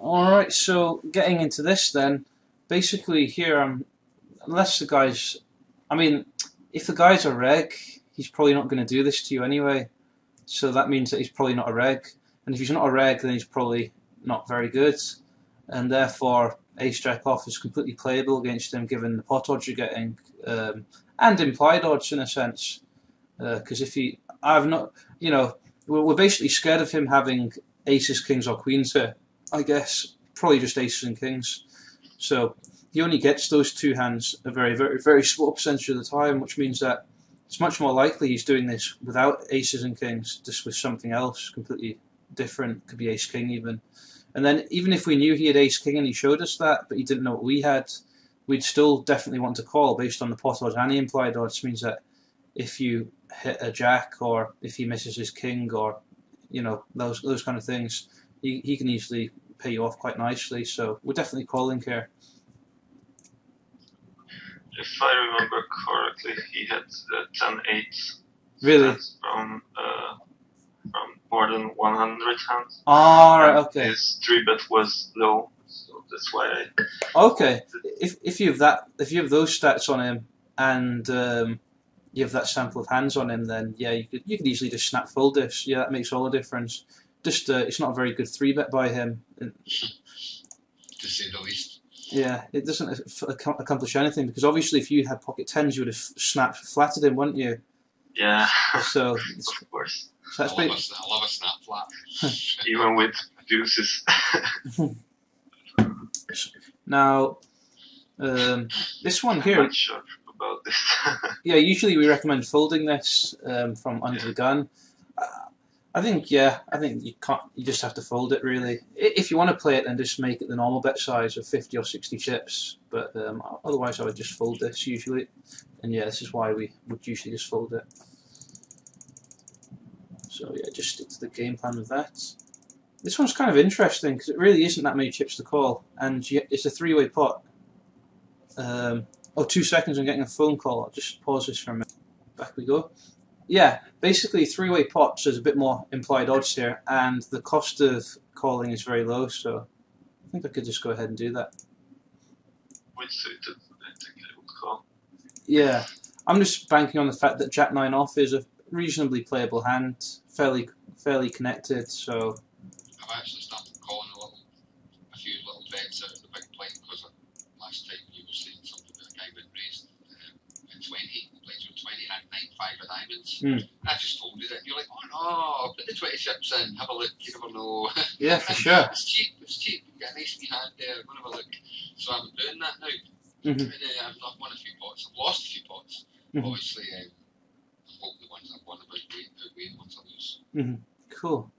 Alright, so getting into this then, basically here unless the guy's, I mean, if the guy's a reg, he's probably not going to do this to you anyway, so that means that he's probably not a reg, and if he's not a reg then he's probably not very good, and therefore ace jack off is completely playable against him given the pot odds you're getting, and implied odds in a sense, because if he, I've not, we're basically scared of him having aces, kings or queens here. I guess probably just aces and kings. So he only gets those two hands a very, very, very small percentage of the time, which means that it's much more likely he's doing this without aces and kings, just with something else completely different. Could be ace king even. And then even if we knew he had ace king and he showed us that, but he didn't know what we had, we'd still definitely want to call based on the pot odds and the implied odds. Means that if you hit a jack or if he misses his king or those kind of things, he can easily pay you off quite nicely. So we're definitely calling here. If I remember correctly, he had 10-8 really from more than 100 hands. Ah, right, okay. His 3-bet was low, so that's why I. Okay, if you have those stats on him and you have that sample of hands on him, then yeah, you could easily just snap fold this. Yeah, that makes all the difference. Just it's not a very good 3-bet by him. To say the least. Yeah, it doesn't accomplish anything because obviously if you had pocket tens, you would have snapped flatted him, wouldn't you? Yeah. So of course. So that's I love a snap flat. Even with deuces. Now, this one here. I'm not sure about this. Yeah, usually we recommend folding this from under the gun. I think you can't. You just have to fold it really. If you want to play it, then just make it the normal bet size of 50 or 60 chips. But otherwise, I would just fold this usually. And yeah, this is why we would usually just fold it. So yeah, just stick to the game plan with that. This one's kind of interesting because it really isn't that many chips to call, and it's a three-way pot. 2 seconds, I'm getting a phone call. I'll just pause this for a minute. Back we go. Yeah, basically three-way pot, so there's a bit more implied odds here, and the cost of calling is very low, so I think I could just go ahead and do that. Which suited, I think I would call. Yeah, I'm just banking on the fact that Jack 9 off is a reasonably playable hand, fairly connected, so... I've actually started calling a few little bets out of the big blind because last time you were saying something that a guy would raise at 20, blinds with 20 and 9-5 of diamonds. I just told you that and you're like, oh no, put the 20 chips in, have a look, you never know. Yeah, for sure. It's cheap, you can get a nice wee hand there, go and have a look. So I'm doing that now. And I've won a few pots, I've lost a few pots. Obviously, I hope the ones I've won outweigh the ones I lose. Cool.